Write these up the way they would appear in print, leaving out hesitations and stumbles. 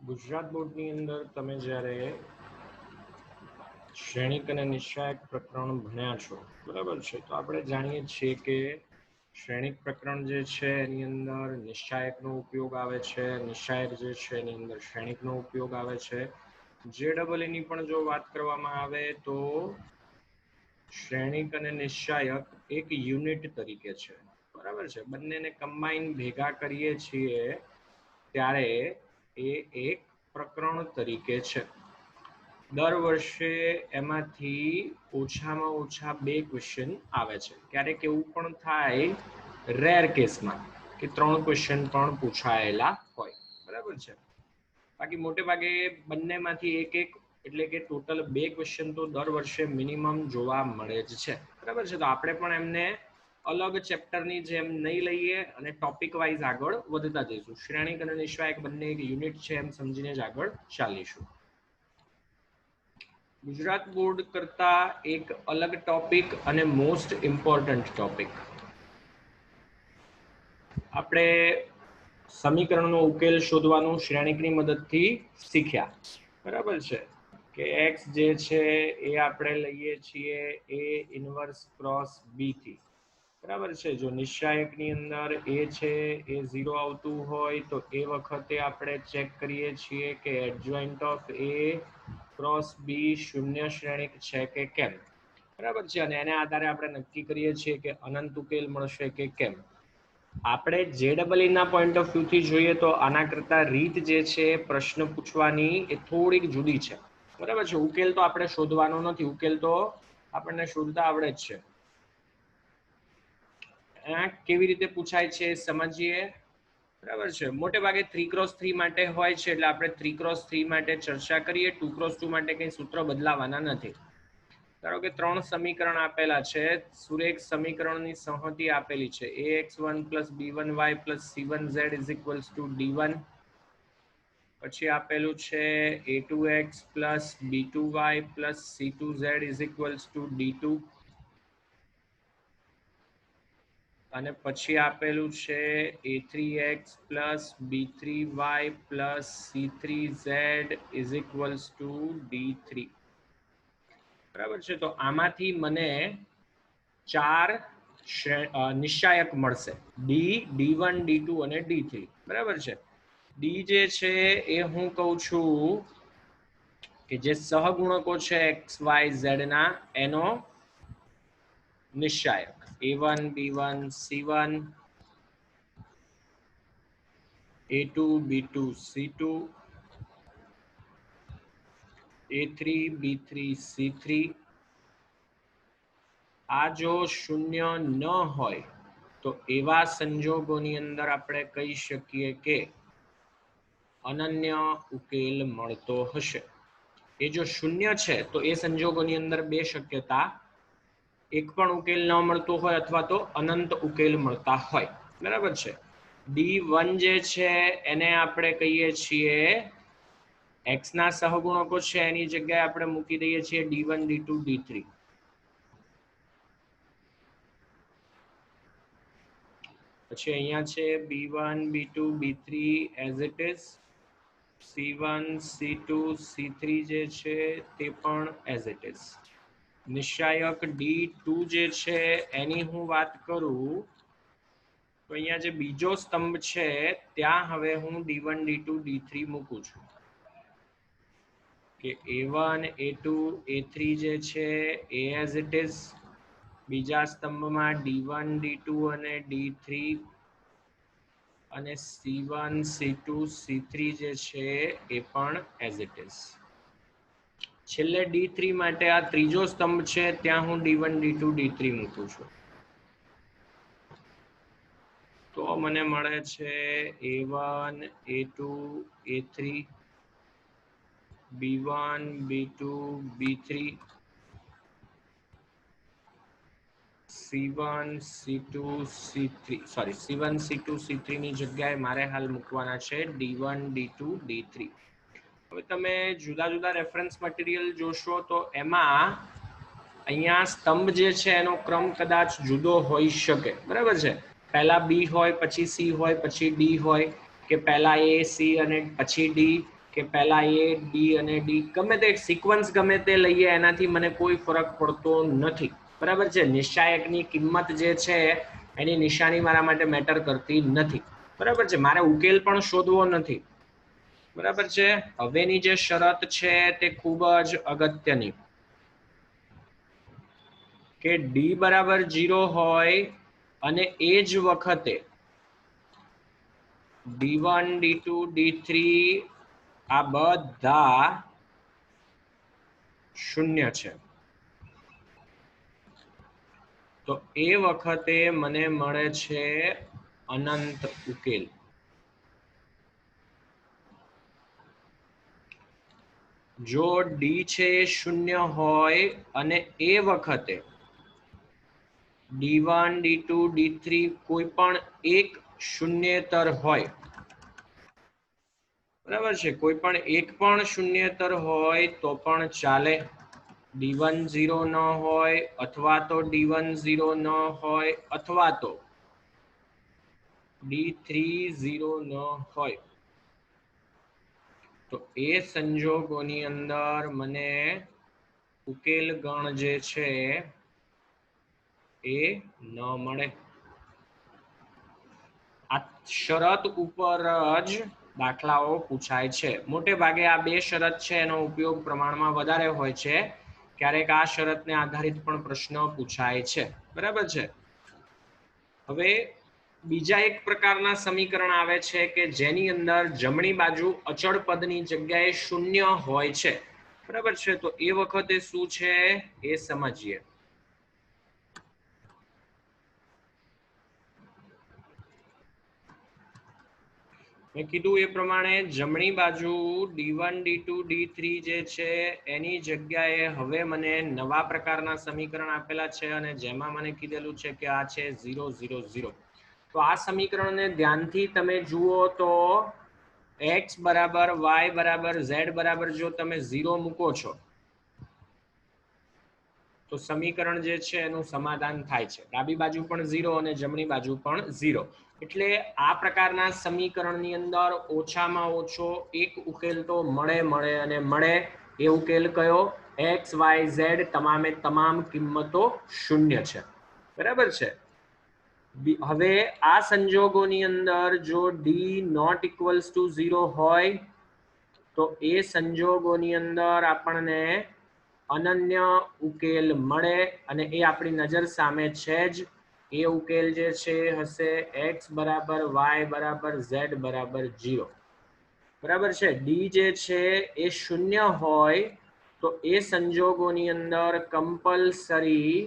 ગુજરાત બોર્ડની અંદર તમે જ્યારે શ્રેણિક અને નિશ્ચાયક પ્રકરણ ભણ્યા છો, બરાબર છે, તો આપણે જાણીએ છીએ કે શ્રેણિક પ્રકરણ જે છે એની અંદર નિશ્ચાયકનો ઉપયોગ આવે છે, નિશ્ચાયક જે છે એની અંદર શ્રેણિકનો ઉપયોગ આવે છે. JEE પણ જો વાત કરવામાં આવે તો શ્રેણિક અને નિશ્ચાયક એક યુનિટ તરીકે છે, બરાબર છે. બંનેને કમ્બાઈન ભેગા કરીએ છીએ ત્યારે એ એક પ્રકરણ તરીકે છે. દર વર્ષે એમાંથી ઓછામાં ઓછા 2 ક્વેશ્ચન આવે છે. ક્યારેક એવું પણ થાય રેર કેસમાં કે 3 ક્વેશ્ચન પણ પૂછાયેલા હોય, બરાબર છે. બાકી મોટે ભાગે બંનેમાંથી એક એટલે કે ટોટલ 2 ક્વેશ્ચન તો દર વર્ષે મિનિમમ જોવા મળે જ છે, બરાબર છે. તો આપણે પણ એમને અલગ ચેપ્ટરની જેમ નહીં લઈએ અને ટોપિક વાઇઝ આગળ વધતા જઈશું. શ્રેણિક અને નિશ્ચાયક બંને એક યુનિટ છે એમ સમજીને જ આગળ ચાલીશું. ગુજરાત બોર્ડ કરતા એક અલગ ટોપિક અને મોસ્ટ ઇમ્પોર્ટન્ટ ટોપિક, આપણે સમીકરણનો ઉકેલ શોધવાનું શ્રેણિકની મદદથી શીખ્યા, બરાબર છે. કે x જે છે એ આપણે લઈએ છીએ a ઇન્વર્સ ક્રોસ b થી, બરાબર છે. જો નિશ્ચાયકની અંદર a છે એ 0 આવતું હોય તો એ વખતે આપણે ચેક કરીએ છીએ કે adjoint of a cross b શૂન્ય શ્રેણિક છે કે કેમ, બરાબર છે. અને એના આધારે આપણે નક્કી કરીએ છીએ કે અનંત ઉકેલ મળશે કે કેમ. આપણે JEE ના પોઈન્ટ ઓફ વ્યૂથી જોઈએ તો આના કરતા રીત જે છે પ્રશ્ન પૂછવાની એ થોડીક જુદી છે, બરાબર છે. ઉકેલ તો આપણે શોધવાનો નથી, ઉકેલ તો આપણને શોધતા આવડે જ છે. કેવી રીતે પૂછાય છે સમજીએ, બરાબર છે. મોટે ભાગે 3x3 માટે હોય છે એટલે આપણે 3x3 માટે ચર્ચા કરીએ. 2x2 માટે કંઈ સૂત્ર બદલાવાના નથી. ધારો કે 3 સમીકરણ આપેલા છે, સુરેખ સમીકરણની સંહતિ આપેલી છે ax1 + b1y + c1z = d1. પછી આપેલું છે a2x + b2y + c2z = d2. અને પછી આપેલું છે a3x + b3y + c3z = d3, બરાબર છે. તો આમાંથી મને 4 નિશ્ચાયક મળશે, ડી, d1, d2 અને d3, બરાબર છે. ડી જે છે એ હું કહું છું કે જે સહગુણકો છે x y z ના એનો નિશ્ચાયક a1 b1 c1 a2 b2 c2 a3 b3 c3. આ જો શૂન્ય ન હોય તો એવા સંજોગોની અંદર આપણે કહી શકીએ કે અનન્ય ઉકેલ મળતો હશે. એ જો શૂન્ય છે તો એ સંજોગોની અંદર 2 શક્યતા, એક પણ ઉકેલ ન મળતો હોય અથવા તો અનંત ઉકેલ મળતા હોય, બરાબર છે. d1 જે છે એને આપણે કહીએ છીએ x ના સહગુણકો છે એની જગ્યાએ આપણે મૂકી દઈએ છીએ d1 d2 d3. પછી અહીંયા છે b1 b2 b3 as it is, c1 c2 c3 જે છે તે પણ એઝ ઇટ ઇઝ. નિશ્ચાયક d2 જે છે એની હું વાત કરું તો અહીંયા જે બીજો સ્તંભ છે ત્યાં હવે હું d1 d2 d3 મૂકું છું કે a1 a2 a3 જે છે એ એઝ ઇટ ઇઝ, બીજા સ્તંભમાં d1 d2 અને d3 અને c1 c2 c3 જે છે એ પણ એઝ ઇટ ઇઝ. છેલ્લે d3 માટે આ ત્રીજો સ્તંભ છે ત્યાં હું d1 d2 d3 મૂકું છું તો મને મળે છે a1 a2 a3 b1 b2 b3 c1 c2 c3 sorry c1 c2 c3 ની જગ્યાએ મારે હાલ મૂકવાના છે d1 d2 d3. હવે તમે જુદા જુદા રેફરન્સ મટીરિયલ જોશો તો એમાં અહીંયા સ્તંભ જે છે એનો ક્રમ કદાચ જુદો હોઈ શકે, બરાબર છે. પહેલા બી હોય પછી સી હોય પછી ડી હોય, કે પહેલા એ સી અને પછી ડી, કે પહેલા એ ડી અને ડી ગમે તે સિક્વન્સ ગમે તે લઈએ એનાથી મને કોઈ ફરક પડતો નથી, બરાબર છે. નિશ્ચાયકની કિંમત જે છે એની નિશાની મારા માટે મેટર કરતી નથી, બરાબર છે. મારે ઉકેલ પણ શોધવો નથી, બરાબર છે. હવેની જે શરત છે તે ખૂબ જ અગત્યની, કે ડી બરાબર 0 હોય અને એ જ વખતે D1 D2 D3 આ બધા શૂન્ય છે, તો એ વખતે મને મળે છે અનંત ઉકેલ. જો ડી છે શૂન્ય હોય અને એ વખતે D1 D2 D3 કોઈ પણ એક શૂન્યેતર હોય, બરાબર છે. કોઈ પણ એક પણ શૂન્યેતર હોય તો પણ ચાલે. D1 0 ન હોય અથવા તો D1 0 ન હોય અથવા તો D3 0 ન હોય, તો એ સંજોગોની અંદર મને ઉકેલ ગણ જે છે એ ન મળે. આ શરત ઉપર જ દાખલાઓ પૂછાય છે. મોટે ભાગે આ બે શરત છે એનો ઉપયોગ પ્રમાણમાં વધારે હોય છે. ક્યારેક આ શરતને આધારિત પણ પ્રશ્ન પૂછાય છે, બરાબર છે. હવે બીજા એક પ્રકારના સમીકરણ આવે છે કે જેની અંદર જમણી બાજુ અચળ પદની જગ્યાએ શૂન્ય હોય છે, બરાબર છે. તો એ વખતે શું છે એ સમજીએ. મેં કીધું એ પ્રમાણે જમણી બાજુ D1 D2 D3 જે છે એની જગ્યાએ હવે મને નવા પ્રકારના સમીકરણ આપેલા છે અને જેમાં મને કીધેલું છે કે આ છે 0 0 0. તો આ સમીકરણને ધ્યાનથી તમે જુઓ તો x બરાબર y બરાબર z બરાબર જો તમે 0 મૂકો છો તો સમીકરણ જે છે એનું સમાધાન થાય છે. ડાબી બાજુ પણ 0 અને જમણી બાજુ પણ 0. એટલે આ પ્રકારના સમીકરણની અંદર ઓછામાં ઓછો એક ઉકેલ તો મળે અને મળે. એ ઉકેલ કયો? x y z તમામે તમામ કિંમતો શૂન્ય છે, બરાબર છે. હવે આ સંજોગોની અંદર જો ડી નોટ ઇક્વલ્સ ટુ 0 હોય તો એ સંજોગોની અંદર આપણને અનન્ય ઉકેલ મળે અને એ આપણી નજર સામે છે જ. એ ઉકેલ જે છે હશે x બરાબર y બરાબર z બરાબર 0, બરાબર છે. ડી જે છે એ શૂન્ય હોય તો એ સંજોગોની અંદર કમ્પલસરી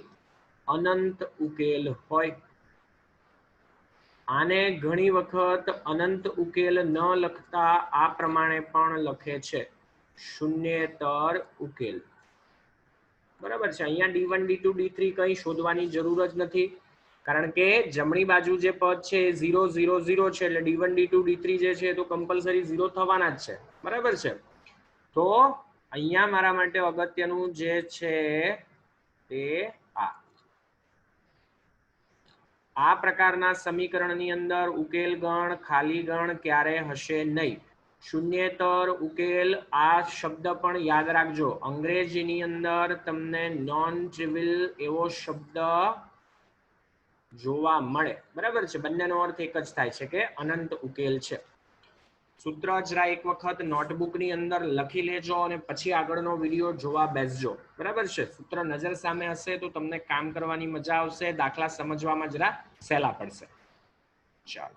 અનંત ઉકેલ હોય. આને ઘણી વખત અનંત ઉકેલ ન લખતા આ પ્રમાણે પણ લખે છે, શૂન્યેતર ઉકેલ, બરાબર છે. અહીંયા D1 D2 D3 કંઈ શોધવાની જરૂર જ નથી, કારણ કે જમણી બાજુ જે પદ છે એ 0 0 0 છે, એટલે D1 D2 D3 જે છે તો કમ્પલસરી 0 થવાના જ છે, બરાબર છે. તો અહીંયા મારા માટે અગત્યનું જે છે તે આ પ્રકારના સમીકરણની અંદર ઉકેલ ગણ ખાલી ગણ ક્યારે હશે નહીં. શૂન્યેતર ઉકેલ આ શબ્દ પણ યાદ રાખજો. અંગ્રેજીની અંદર તમને નોન ટ્રિવિલ એવો શબ્દ જોવા મળે, બરાબર છે. બંનેનો અર્થ એક જ થાય છે કે અનંત ઉકેલ છે. સૂત્ર જરા એક વખત નોટબુકની અંદર લખી લેજો અને પછી આગળનો વિડીયો જોવા બેસજો, બરાબર છે. સૂત્ર નજર સામે હશે તો તમને કામ કરવાની મજા આવશે, દાખલા સમજવામાં જરા સહેલા પડશે. ચાલો,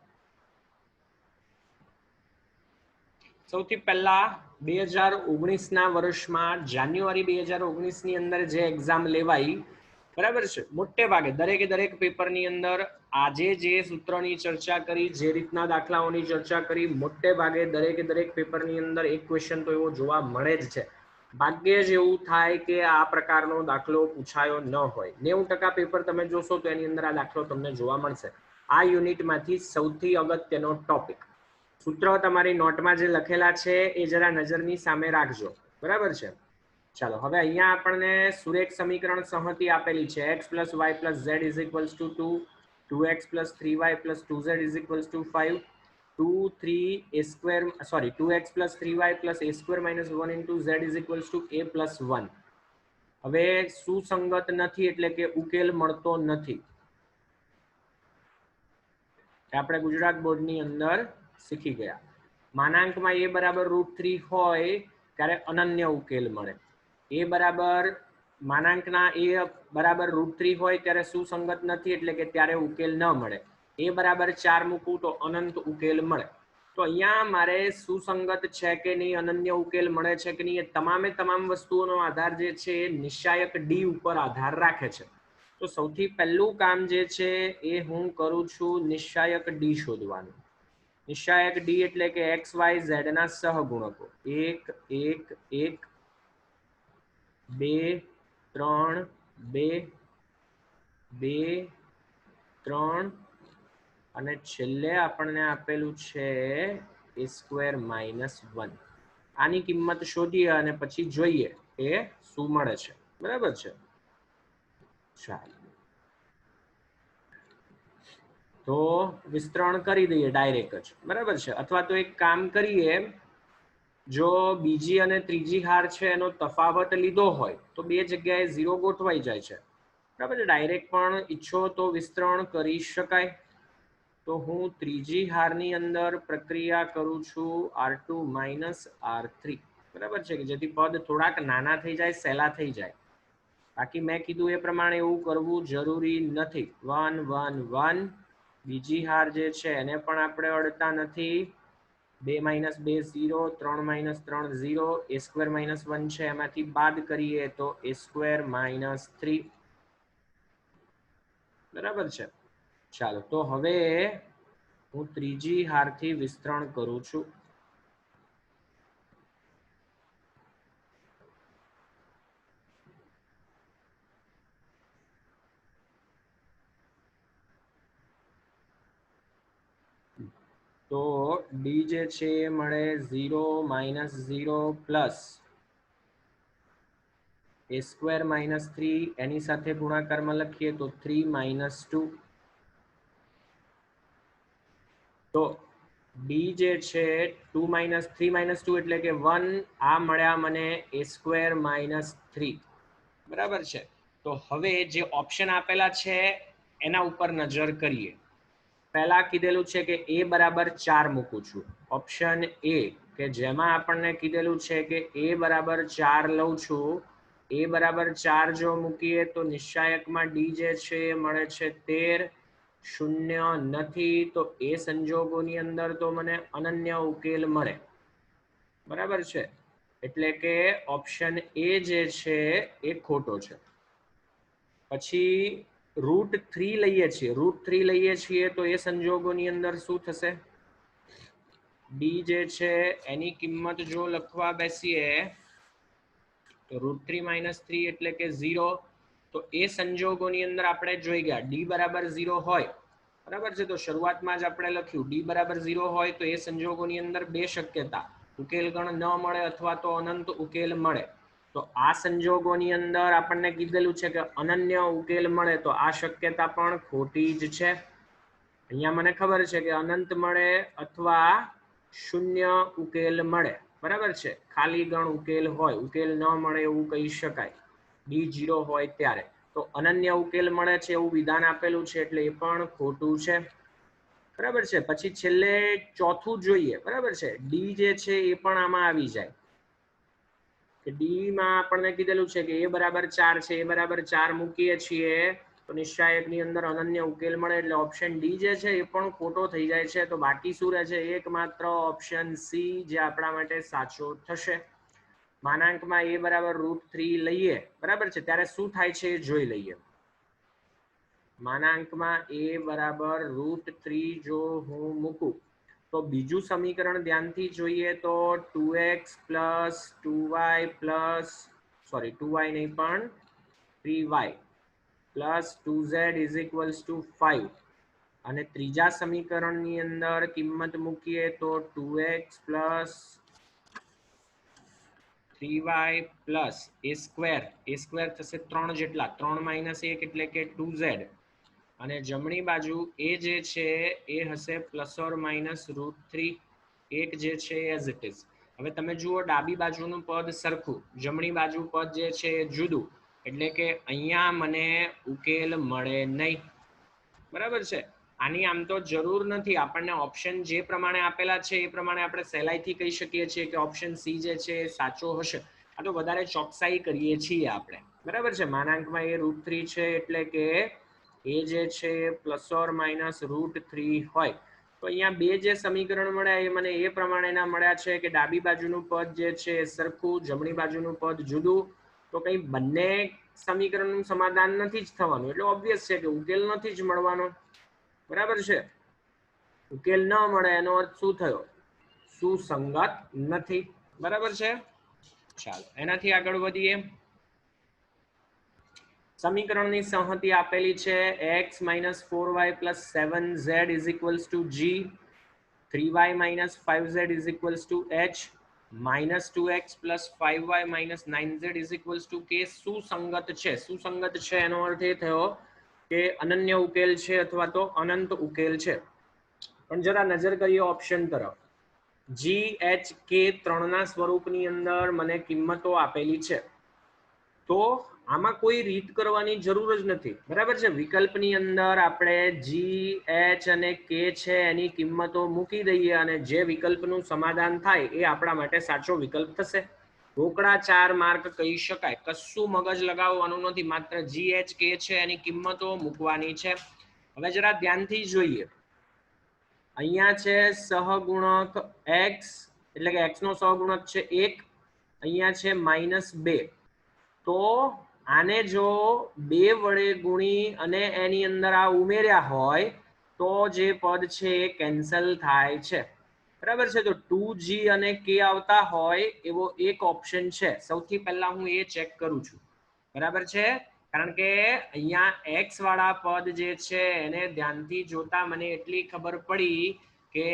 સૌથી પહેલા 2019ના વર્ષમાં જાન્યુઆરી 2019ની અંદર જે એક્ઝામ લેવાઈ, બરાબર છે, મોટે ભાગે દરેક પેપરની અંદર આજે જે સૂત્રની ચર્ચા કરી, જે રીતના દાખલાઓની ચર્ચા કરી, મોટે ભાગે દરેક પેપરની અંદર એક ક્વેશ્ચન તો એવો જોવા મળે જ છે. ભાગ્યે જ એવું થાય કે આ પ્રકારનો દાખલો પૂછાયો ન હોય. 90% પેપર તમે જોશો તો એની અંદર આ દાખલો તમને જોવા મળશે. આ યુનિટમાંથી સૌથી અગત્યનો ટોપિક સૂત્ર તમારી નોટમાં જે લખેલા છે એ જરા નજરની સામે રાખજો, બરાબર છે. ચાલો, હવે અહીંયા આપણને સુરેખ સમીકરણ સંહતિ આપેલી છે. x + y + z = 2, 2x + 3y + 2z = 5. 2x plus 3y plus a square minus 1 into z is equals to a plus 1. હવે સુસંગત નથી એટલે કે ઉકેલ મળતો નથી. આપણે ગુજરાત બોર્ડની અંદર શીખી ગયા. માનાંકમાં a બરાબર √3 હોય ત્યારે અનન્ય ઉકેલ મળે. a બરાબર માનાંકના a બરાબર √3 હોય ત્યારે સુસંગત નથી એટલે કે ત્યારે ઉકેલ ન મળે. a બરાબર 4 મૂકું તો અનંત ઉકેલ મળે. તો અહીંયા મારે સુસંગત છે કે નહીં, અનન્ય ઉકેલ મળે છે કે નહીં, એ તમામ વસ્તુઓનો આધાર જે છે એ નિશ્ચાયક ડી ઉપર આધાર રાખે છે. તો સૌથી પહેલું કામ જે છે એ હું કરું છું નિશ્ચાયક ડી શોધવાનું. નિશ્ચાયક ડી એટલે કે એક્સ વાય ઝેડ ના સહગુણકો 1 1 1 2 3 2 2 3 અને છેલ્લે આપણને આપેલું છે a સ્ક્વેર માઇનસ 1. આની કિંમત શોધીએ અને પછી જોઈએ એ શું મળે છે. બરાબર છે. ચાલો તો વિસ્તરણ કરી દઈએ ડાયરેક્ટ જ. બરાબર છે. અથવા તો એક કામ કરીએ, જો બીજી અને ત્રીજી હાર છે એનો તફાવત લીધો હોય તો બે જગ્યાએ 0 ગોઠવાઈ જાય છે. બરાબર છે. ડાયરેક્ટ પણ ઈચ્છો તો વિસ્તરણ કરી શકાય. તો હું ત્રીજી હારની અંદર પ્રક્રિયા કરું છું r2 માઇનસ r3. બરાબર છે, કે જેથી પદ થોડાક નાના થઈ જાય, સહેલા થઈ જાય. બાકી મેં કીધું એ પ્રમાણે એવું કરવું જરૂરી નથી. 1 1 1. બીજી હાર જે છે એને પણ આપણે અડતા નથી. 2 minus 2 0, 3 minus 3 0, a square minus 1 છે એમાંથી બાદ કરીએ તો a સ્ક્વેર માઇનસ 3. બરાબર છે. ચાલો તો હવે હું ત્રીજી હારથી વિસ્તરણ કરું છું. તો ડી જે છે એ મળે 0 minus 0 plus a square minus 3, એની સાથે ગુણાકારમાં લખીએ તો 3 માઇનસ 2. તો ડી જે છે 2 માઇનસ 3 માઇનસ 2 એટલે કે 1. આ મળ્યા મને a સ્ક્વેર માઇનસ 3. બરાબર છે. તો હવે જે ઓપ્શન આપેલા છે એના ઉપર નજર કરીએ. પહેલા કીધેલું છે કે a બરાબર 4 મૂકું છું. ઓપ્શન એ કે જેમાં આપણને કીધેલું છે કે a બરાબર 4 લઉં છું. a બરાબર 4 જો મૂકીએ તો નિશ્ચાયકમાં ડી જે છે એ મળે છે 13. શૂન્ય નથી તો એ સંજોગોની અંદર તો મને અનન્ય ઉકેલ મળે. બરાબર છે. એટલે કે ઓપ્શન એ જે છે એ ખોટો છે. પછી √3 લઈએ છીએ. √3 લઈએ છીએ તો એ સંજોગોની અંદર શું થશે? ડી જે છે એની કિંમત જો લખવા બેસીએ તો √3 માઇનસ 3 એટલે કે 0. તો એ સંજોગોની અંદર આપણે જોઈ ગયા ડી બરાબર 0 હોય. બરાબર છે. તો શરૂઆતમાં જ આપણે લખ્યું ડી બરાબર 0 હોય તો એ સંજોગોની અંદર બે શક્યતા, ઉકેલ ગણ ન મળે અથવા તો અનંત ઉકેલ મળે. તો આ સંજોગોની અંદર આપણને કીધેલું છે કે અનન્ય ઉકેલ મળે તો આ શક્યતા પણ ખોટી જ છે. અહીંયા મને ખબર છે કે અનંત મળે અથવા શૂન્ય ઉકેલ મળે. બરાબર છે. ખાલી ગણ ઉકેલ હોય, ઉકેલ ન મળે એવું કહી શકાય ડી 0 હોય ત્યારે. તો અનન્ય ઉકેલ મળે છે એવું વિધાન આપેલું છે એટલે એ પણ ખોટું છે. બરાબર છે. પછી છેલ્લે ચોથું જોઈએ. બરાબર છે. ડી જે છે એ પણ આમાં આવી જાય. કે ડી માં આપણને કીધેલું છે કે a બરાબર 4 છે. a બરાબર 4 મૂકીએ છીએ તો નિશ્ચાયકની અંદર અનન્ય ઉકેલ મળે એટલે ઓપ્શન ડી જે છે એ પણ ખોટો થઈ જાય છે. તો બાકી શું રહે છે? એકમાત્ર ઓપ્શન સી જે આપણા માટે સાચો થશે. માનાંકમાં a બરાબર √3 લઈએ. બરાબર છે. ત્યારે શું થાય છે એ જોઈ લઈએ. માનાંકમાં a બરાબર √3 જો હું મૂકું તો બીજું સમીકરણ ધ્યાનથી જોઈએ તો 2x plus 2y plus 2y નહીં પણ 3y plus 2z is equals to 5. અને ત્રીજા સમીકરણની અંદર કિંમત મૂકીએ તો 2x plus 3y plus a square થશે 3 જેટલા, 3 માઇનસ 1 એટલે કે 2z અને જમણી બાજુ એ જે છે એ હશે ±√3, એક જે છે એઝ ઇટ ઇઝ. હવે તમે જુઓ ડાબી બાજુનું પદ સરખું, જમણી બાજુ પદ જે છે એ જુદું, એટલે કે અહીંયા મને ઉકેલ મળે નહીં. બરાબર છે. આની આમ તો જરૂર નથી, આપણને ઓપ્શન જે પ્રમાણે આપેલા છે એ પ્રમાણે આપણે સહેલાઈથી કહી શકીએ છીએ કે ઓપ્શન સી જે છે એ સાચો હશે. આ તો વધારે ચોકસાઈ કરીએ છીએ આપણે. બરાબર છે. માનાંકમાં એ √3 છે એટલે કે એ જે છે ±√3 હોય. તો અહીંયા બે જે સમીકરણ મળ્યા એ મને એ પ્રમાણેના મળ્યા છે કે ડાબી બાજુનું પદ જે છે એ સરખું, જમણી બાજુનું પદ જુદું. તો કંઈ બંને સમીકરણનું સમાધાન નથી જ થવાનું, એટલે ઓબ્વિયસ છે કે ઉકેલ નથી જ મળવાનો. બરાબર છે. ઉકેલ ન મળે એનો અર્થ શું થયો? સુસંગત નથી. બરાબર છે. ચાલો એનાથી આગળ વધીએ. સમીકરણની સંહતિ આપેલી છે x - 4y + 7z = g, 3y - 5z = h, -2x + 5y - 9z = k. સુસંગત છે. સુસંગત છે એનો અર્થ એ થયો કે અનન્ય ઉકેલ છે અથવા તો અનંત ઉકેલ છે. પણ જરા નજર કરીએ ઓપ્શન તરફ. g, h, k ત્રણના સ્વરૂપની અંદર મને કિંમતો આપેલી છે. તો આમાં કોઈ રીત કરવાની જરૂર જ નથી. બરાબર છે. વિકલ્પની અંદર આપણે જી, એચ અને કે છે એની કિંમતો મૂકી દઈએ અને જે વિકલ્પનું સમાધાન થાય એ આપણા માટે સાચો વિકલ્પ થશે. રોકડા 4 માર્ક કહી શકાય. કશું મગજ લગાવવાનું નથી, માત્ર જી, એચ, કે છે એની કિંમતો મૂકવાની છે. હવે જરા ધ્યાનથી જોઈએ. અહીંયા છે સહગુણક x, એટલે કે x નો સહગુણક છે 1, અહીંયા છે -2. તો આને જો 2 વડે ગુણી અને એની અંદર આ ઉમેર્યા હોય તો જે પદ છે એ કેન્સલ થાય છે. બરાબર છે. તો 2g અને k આવતા હોય એવો એક ઓપ્શન છે. સૌથી પહેલા હું એ ચેક કરું છું. બરાબર છે. કારણ કે અહીંયા x વાળા પદ જે છે એને ધ્યાનથી જોતા મને એટલી ખબર પડી કે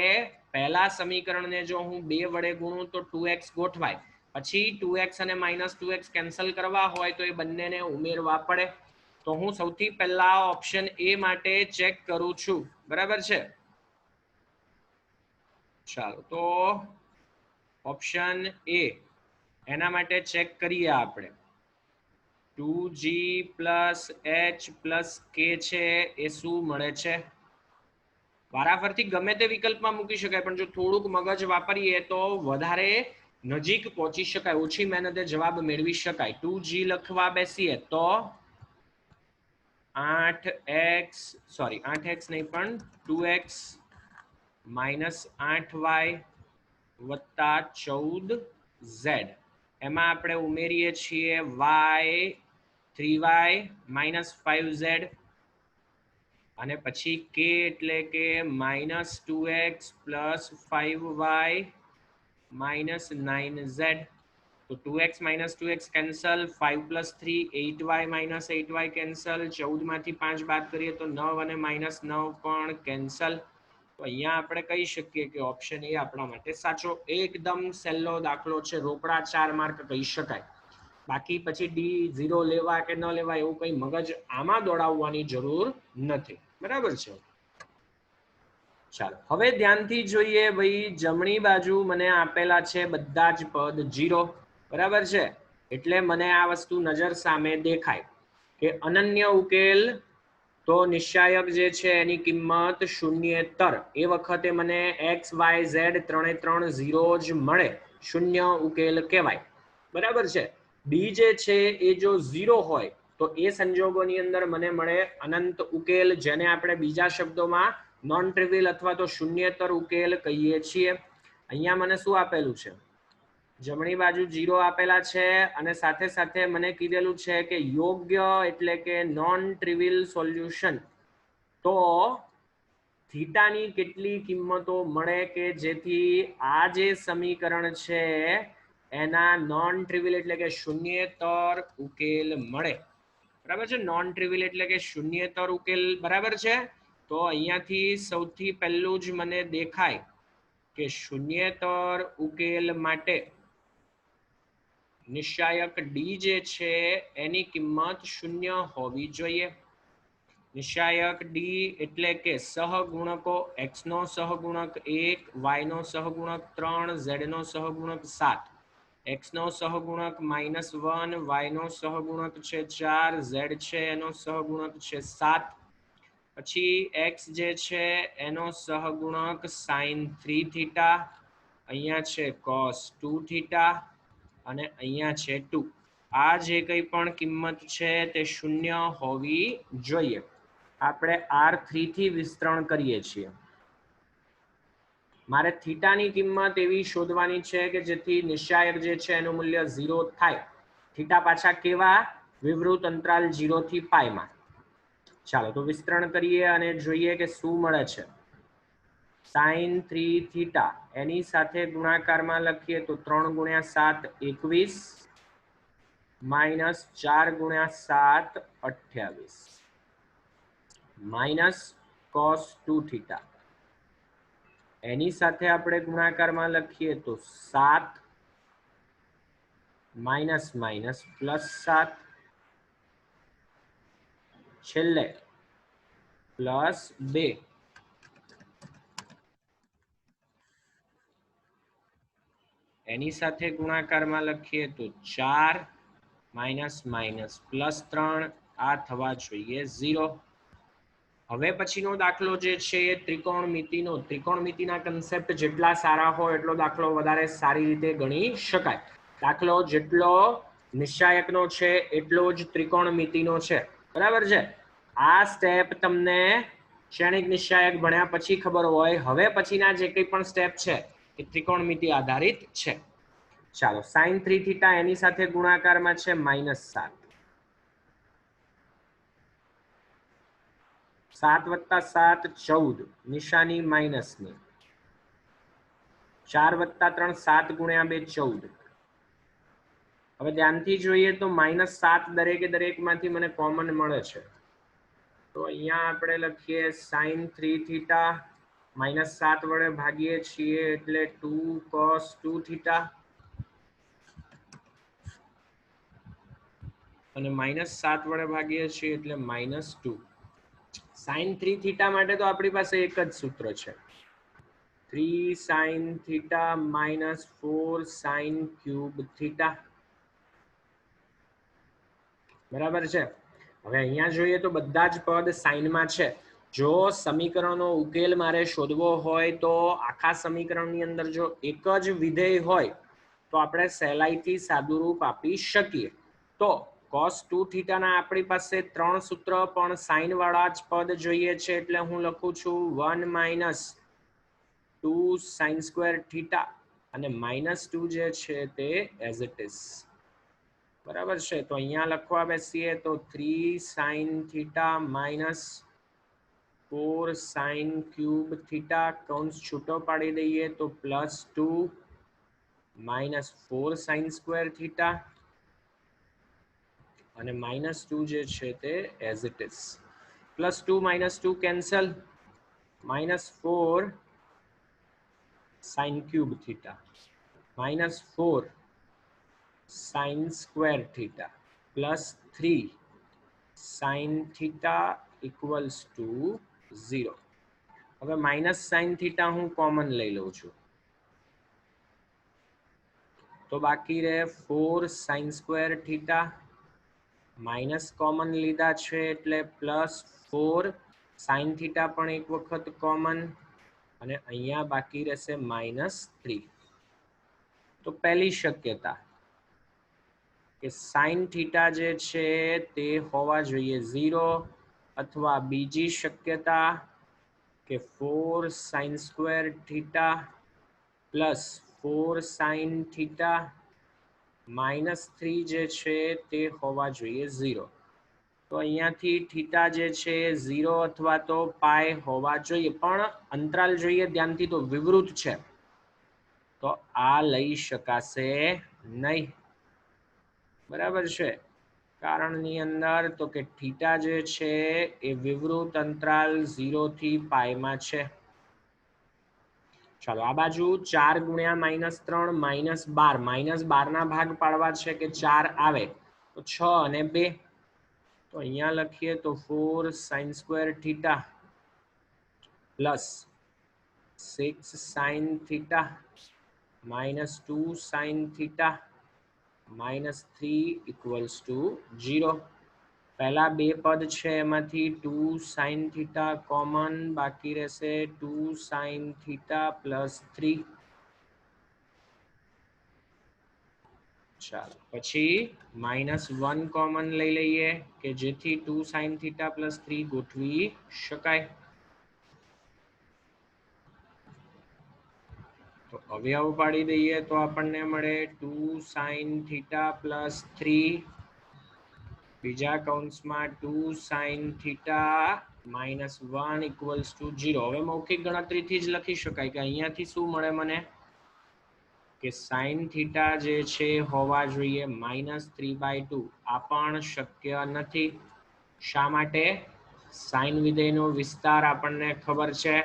પહેલા સમીકરણને જો હું 2 વડે ગુણું તો 2x ગોઠવાય, પછી 2x અને -2x કેન્સલ કરવા હોય તો એ બંનેને ઉમેરવા પડે. તો હું સૌથી પહેલા ઓપ્શન એ માટે ચેક કરું છું. બરાબર છે. ચાલો તો ઓપ્શન એ એના માટે ચેક કરીએ આપણે. 2g + h + k છે એ શું મળે છે? વારાફરતી ગમે તે વિકલ્પમાં મૂકી શકાય, પણ જો થોડુંક મગજ વાપરીએ તો વધારે નજીક પહોંચી શકાય, ઓછી મહેનતે જવાબ મેળવી શકાય. 2g લખવા બેસીએ તો 8x નહીં પણ 2x - 8y + 14z. એમાં આપણે ઉમેરીએ છીએ y, 3y - 5z અને પછી k એટલે કે -2x + 5y - 9z. તો 2x - 2x cancel, 5 + 3 8y - 8y cancel, 14 માંથી 5 બાદ કરીએ તો 9 અને -9 પણ કેન્સલ. તો અહીંયા આપણે કહી શકીએ કે ઓપ્શન એ આપણા માટે સાચો. એકદમ સહેલો દાખલો છે, રોકડા 4 માર્ક કહી શકાય. બાકી પછી D0 લેવા કે ન લેવા એવું કંઈ મગજ આમાં દોડાવવાની જરૂર નથી. બરાબર છે. ચાલો હવે ધ્યાનથી જોઈએ. ભાઈ જમણી બાજુ મને આપેલા છે બધા જ પદ 0. બરાબર છે. એટલે મને આ વસ્તુ નજર સામે દેખાય કે અનન્ય ઉકેલ તો નિશ્ચાયક જે છે એની કિંમત શૂન્યેતર. એ વખતે મને x, y, z ત્રણે 0 જ મળે, શૂન્ય ઉકેલ કહેવાય. બરાબર છે. ડી જે છે એ જો 0 હોય તો એ સંજોગોની અંદર મને મળે અનંત ઉકેલ, જેને આપણે બીજા શબ્દોમાં નોન ટ્રિવિયલ અથવા તો શૂન્યેતર ઉકેલ કહીએ છીએ. અહીંયા મને શું આપેલું છે? જમણી બાજુ 0 આપેલા છે અને સાથે સાથે મને કીધેલું છે કે યોગ્ય એટલે કે નોન ટ્રિવિયલ સોલ્યુશન. તો થીટાની કેટલી કિંમતો મળે કે જેથી આ જે સમીકરણ છે એના નોન ટ્રિવિયલ એટલે કે શૂન્યેતર ઉકેલ મળે. બરાબર છે. નોન ટ્રિવિયલ એટલે કે શૂન્યેતર ઉકેલ. બરાબર છે. તો અહીંયાથી સૌથી પહેલું જ મને દેખાય કે શૂન્યેતર ઉકેલ માટે નિશ્ચાયક ડી જે છે એની કિંમત 0 હોવી જોઈએ. નિશાયક ડી એટલે કે સહગુણકો x નો સહગુણક 1, y નો સહગુણક 3, z નો સહગુણક 7, x નો સહગુણક -1, y નો સહગુણક છે 4, z છે એનો સહગુણક છે 7, પછી x જે છે એનો સહગુણક sin 3 થીટા, અહીંયા છે cos 2 થીટા અને અહીંયા છે 2. આ જે કંઈ પણ કિંમત છે તે શૂન્ય હોવી જોઈએ. આપણે R3 થી વિસ્તરણ કરીએ છીએ. મારે થીટાની કિંમત એવી શોધવાની છે કે જેથી નિશાયક જે છે એનું મૂલ્ય 0 થાય. થીટા પાછા કેવા? વિવૃત અંતરાલ 0 થી પાઈ માં. ચાલો તો વિસ્તરણ કરીએ અને જોઈએ કે શું મળે છે. sin 3 થીટા એની સાથે ગુણાકારમાં લખીએ તો 3 × 7 21 -4 × 7 28 માઇનસ cos 2 થીટા એની સાથે આપણે ગુણાકારમાં લખીએ તો 7 -7 છેલ્લે +2 એની સાથે ગુણાકારમાં લખીએ તો 4 -3 આ થવા જોઈએ 0. હવે પછીનો દાખલો જે છે એ ત્રિકોણમિતિનો. ત્રિકોણમિતિના કન્સેપ્ટ જેટલા સારા હોય એટલો દાખલો વધારે સારી રીતે ગણી શકાય. દાખલો જેટલો નિશાયકનો છે એટલો જ ત્રિકોણમિતિનો છે. બરાબર છે. આ સ્ટેપ તમને શ્રેણિક નિશાયક ભણ્યા પછી ખબર હોય. હવે પછીના જે કંઈ પણ સ્ટેપ છે એ ત્રિકોણમિતિ આધારિત છે. ચાલો sin 3 થીટા એની સાથે ગુણાકારમાં છે -7. 7 + 7 14 નિશાની માઇનસની. 4 + 3 7 × 2 14. હવે ધ્યાનથી જોઈએ તો -7 દરેકે દરેકમાંથી મને કોમન મળે છે. તો અહીંયા આપણે લખીએ sin 3 થીટા -7 વડે ભાગીએ છીએ એટલે 2 cos 2 થીટા અને -7 વડે ભાગીએ છીએ એટલે -2. sin 3 થીટા માટે તો આપણી પાસે એક જ સૂત્ર છે. 3 sin theta -4 sin cube theta. બરાબર છે. હવે અહીંયા જોઈએ તો બધા જ પદ સાઇનમાં છે. જો સમીકરણનો ઉકેલ મારે શોધવો હોય તો આખા સમીકરણની અંદર જો એક જ વિધેય હોય તો આપણે સહેલાઈથી સાદુરૂપ આપી શકીએ. તો cos 2 થીટાના આપણી પાસે 3 સૂત્ર પણ સાઇન વાળા જ પદ જોઈએ છે એટલે હું લખું છું 1 - 2 sin² થીટા અને -2 જે છે તે એઝ ઇટ ઇઝ. બરાબર છે. તો અહીંયા લખવા બેસીએ તો 3 sin theta -4 sin cube theta કૌંસ છૂટો પાડી દઈએ તો +2 -4 sin² થીટા અને -2 જે છે તે as it is. +2 -2 cancel. -4 sin cube theta -4 sin² theta +3 sin theta = 0. હવે -sin થીટા હું કોમન લઈ લઉં છું તો બાકી રહે 4 sin² થીટા માઇનસ કોમન લીધા છે એટલે +4 sin થીટા પણ એક વખત કોમન અને અહીંયા બાકી રહેશે -3. તો પહેલી શક્યતા કે sin થીટા જે છે તે હોવા જોઈએ 0 અથવા બીજી શક્યતા કે 4 sin² થીટા +4 sin થીટા -3 જે છે તે હોવા જોઈએ 0. તો અહીંયાથી થીટા જે છે 0 અથવા તો પાઈ હોવા જોઈએ. પણ અંતરાલ જોઈએ ધ્યાનથી તો વિવૃત છે તો આ લઈ શકાશે નહીં. બરાબર છે. કારણની અંદર તો કે થીટા જે છે એ વિવૃત અંતરાલ 0 થી પાઈ માં છે. ચાલો આ બાજુ 4 × -3 -12 -12 ના ભાગ પાડવા છે કે 4 આવે તો 6 અને 2 તો અહીંયા લખીએ તો 4 sin square theta plus 6 sin theta minus 2 sin theta minus 3 equals to 0. पहला बे पद छे एमांथी 2 sin theta कॉमन बाकी रहेशे 2 sin theta plus 3. ચાલો પછી -1 કોમન લઈ લઈએ કે જેથી 2 sin theta plus 3 ગોઠવી શકાય. તો અવયવ પાડી દઈએ તો આપણને મળે 2 sin theta plus 3 બીજા કૌંસમાં 2 sin theta minus 1 equals to 0. હવે મૌખિક ગણતરીથી જ લખી શકાય કે અહીંયાથી શું મળે મને કે sin theta જે છે હોવા જોઈએ -3/2. આ પણ શક્ય નથી. શા માટે? sin વિધેયનો વિસ્તાર આપણને ખબર છે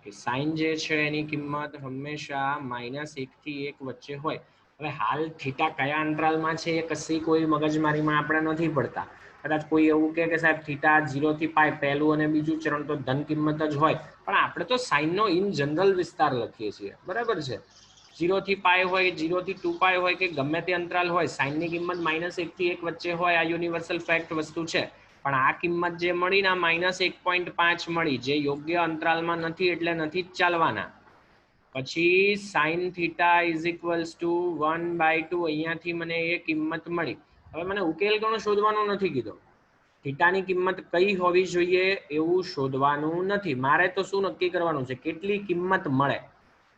કે sin જે છે એની કિંમત હંમેશા -1 થી 1 વચ્ચે હોય. હવે હાલ થીટા કયા અંતરાલમાં છે એ કશી કોઈ મગજમારીમાં આપણે નથી પડતા. કદાચ કોઈ એવું કહે કે સાહેબ થીટા 0 થી પાઈ પહેલું અને બીજું ચરણ તો ધન કિંમત જ હોય, પણ આપણે તો સાઇનનો ઇન જનરલ વિસ્તાર લખીએ છીએ, બરાબર છે. 0 થી પાઈ હોય, 0 થી 2 પાઈ હોય કે ગમે તે અંતરાલ હોય, સાઇનની કિંમત -1 થી 1 વચ્ચે હોય. આ યુનિવર્સલ ફેક્ટ વસ્તુ છે. પણ આ કિંમત જે મળી ને -1.5 મળી, જે યોગ્ય અંતરાલમાં નથી એટલે નથી જ ચાલવાના. પછી sin theta is equals to 1/2. અહીંયાથી મને એ કિંમત મળી. હવે મને ઉકેલ ગણો શોધવાનો નથી કીધો. થીટાની કિંમત કઈ હોવી જોઈએ એવું શોધવાનું નથી. મારે તો શું નક્કી કરવાનું છે, કેટલી કિંમત મળે.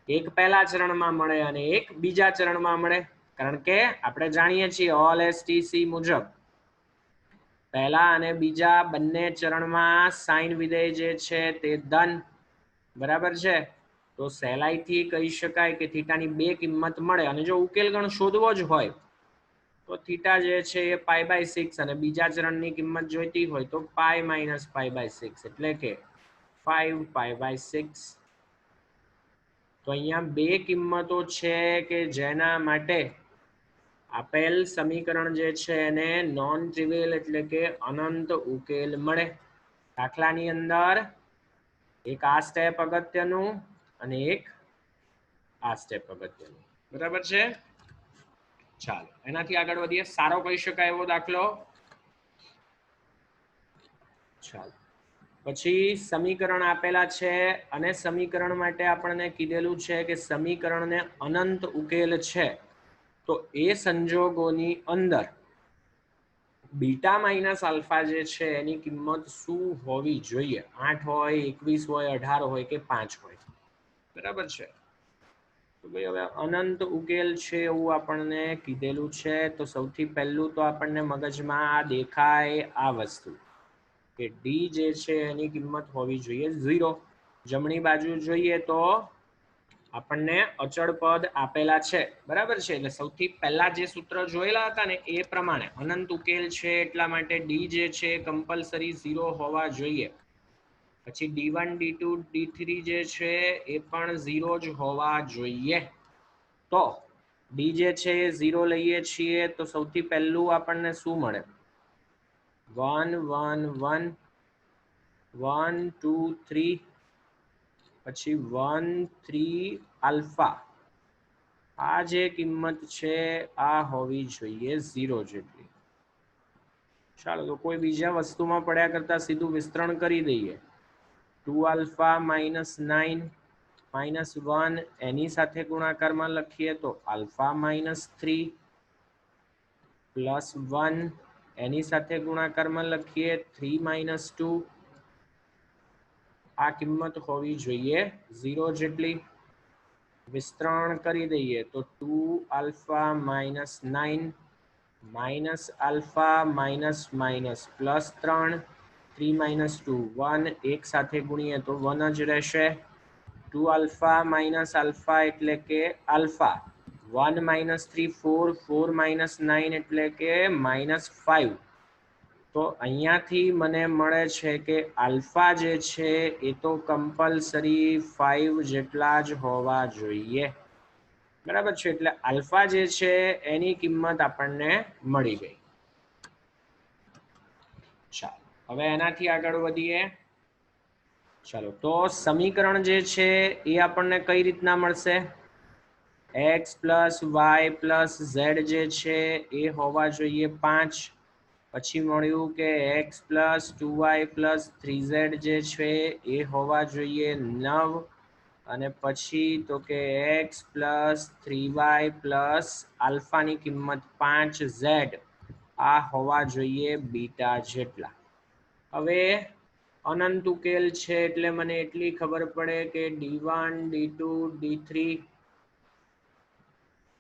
એક પહેલા ચરણમાં મળે અને એક બીજા ચરણમાં મળે. કારણ કે આપણે જાણીએ છીએ ઓલ એસટીસી મુજબ પહેલા અને બીજા બંને ચરણમાં સાઇન વિધેય જે છે તે ધન, બરાબર છે. તો સહેલાઈથી કહી શકાય કે થીટાની બે કિંમત મળે. અને જો ઉકેલ ગણ શોધવો જ હોય તો થીટા જે છે એ π/6 અને બીજા ચરણની કિંમત જોઈતી હોય તો π - π/6 એટલે કે 5π/6. તો અહીંયા બે કિંમતો છે કે જેના માટે આપેલ સમીકરણ જે છે એને નોન ટ્રિવિયલ એટલે કે અનંત ઉકેલ મળે. દાખલાની અંદર એક આ સ્ટેપ અગત્યનું અને એક આ સ્ટેપ અગત્યનું, બરાબર છે. ચાલો એનાથી આગળ વધીએ. સારો કહી શકાય એવો દાખલો. ચાલો પછી સમીકરણ આપેલા છે અને સમીકરણ માટે આપણને કીધેલું છે કે સમીકરણને અનંત ઉકેલ છે તો એ સંજોગોની અંદર બીટા માઇનસ આલ્ફા જે છે એની કિંમત શું હોવી જોઈએ? 8 હોય, 21 હોય, 18 હોય કે 5 હોય, બરાબર છે. તો ભાઈ હવે અનંત ઉકેલ છે એવું આપણને કીધેલું છે. તો સૌથી પહેલું તો આપણને મગજમાં આ દેખાય આ વસ્તુ કે ડી જે છે એની કિંમત હોવી જોઈએ 0. જમણી બાજુ જોઈએ તો આપણને અચળ પદ આપેલા છે, બરાબર છે. એટલે સૌથી પહેલા જે સૂત્ર જોયેલા હતા ને એ પ્રમાણે અનંત ઉકેલ છે એટલા માટે ડી જે છે કમ્પલસરી 0 હોવા જોઈએ. પછી D1 D2 D3 જે છે એ પણ 0 જ હોવા જોઈએ. તો ડી જે છે એ 0 લઈએ છીએ તો સૌથી પહેલું આપણને શું મળે? 1 1 1 1 2 3 પછી 1 3 આલ્ફા. આ જે કિંમત છે આ હોવી જોઈએ 0 જેટલી. ચાલો તો કોઈ બીજા વસ્તુમાં પડ્યા કરતા સીધું વિસ્તરણ કરી દઈએ. 2 આલ્ફા -9 -1 એની સાથે ગુણાકારમાં લખીએ તો આલ્ફા -3 +1 એની સાથે ગુણાકારમાં લખીએ 3 - 2. આ કિંમત હોવી જોઈએ 0 જેટલી. વિસ્તરણ કરી દઈએ તો 2 આલ્ફા -9 આલ્ફા +3 3 - 2 1 એક સાથે ગુણીએ તો 1 જ રહેશે. 2 આલ્ફા આલ્ફા એટલે કે આલ્ફા 1 - 3 4 4 - 9 એટલે કે -5. તો અહીંયાથી મને મળે છે કે આલ્ફા જે છે એ તો કમ્પલસરી 5 જેટલા જ હોવા જોઈએ, બરાબર છે. એટલે આલ્ફા જે છે એની કિંમત આપણને મળી ગઈ. ચાલો હવે એનાથી આગળ વધીએ. ચાલો તો સમીકરણ જે છે એ આપણને કઈ રીતના મળશે? x plus Y plus Z જે છે એ હોવા જોઈએ 5. પછી મળ્યું કે x plus 2y plus 3z જે છે એ હોવા જોઈએ 9. અને પછી તો કે x પ્લસ 3y પ્લસ આલ્ફાની કિંમત 5z આ હોવા જોઈએ બીટા જેટલા. હવે અનંત ઉકેલ છે એટલે મને એટલી ખબર પડે કે d1 d2 d3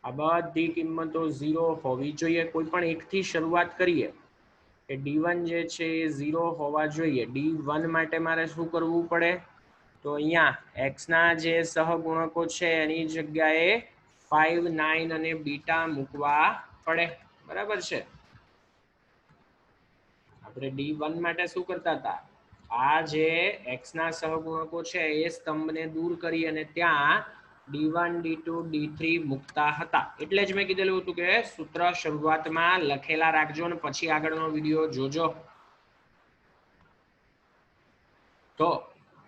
આ બધી કિંમતો 0 હોવી જોઈએ. કોઈ પણ એકથી શરૂઆત કરીએ કે d1 જે છે એ 0 હોવા જોઈએ. d1 માટે મારે શું કરવું પડે? તો અહીંયા x ના જે સહગુણકો છે એની જગ્યાએ 5 9 અને બીટા મૂકવા પડે. બરાબર છે. આપણે d1 માટે શું કરતા હતા? આ જે x ના સહગુણકો છે એ સ્તંભને દૂર કરી અને ત્યાં d1 d2 d3 મૂકતા હતા. એટલે જ મેં કીધેલું હતું કે સૂત્ર શરૂઆતમાં લખેલા રાખજો અને પછી આગળનો વિડીયો જોજો. તો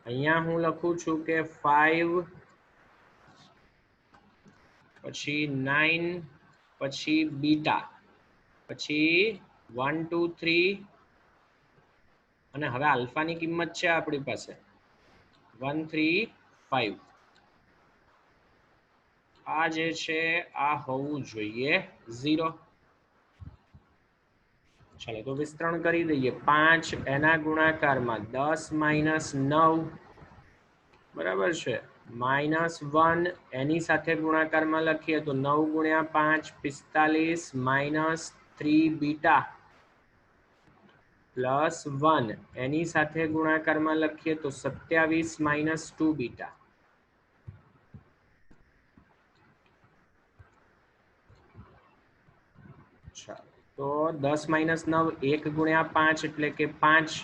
અહીંયા હું લખું છું કે 5 પછી 9 પછી બીટા પછી 1 2 3 અને હવે આલ્ફાની કિંમત છે આપણી પાસે 1 3 5. આ જે છે આ હોવું જોઈએ 0. ચાલો તો વિસ્તરણ કરી દઈએ. 5 એના ગુણાકારમાં 10 માઇનસ 9 બરાબર છે -1 એની સાથે ગુણાકારમાં લખીએ તો 9 ગુણ્યા 5 45 માઇનસ 3 બીટા પ્લસ 1 એની સાથે ગુણાકારમાં લખીએ તો 27 માઇનસ 2 બીટા. તો 10 માઇનસ 9 1 ગુણ્યા 5 એટલે કે 5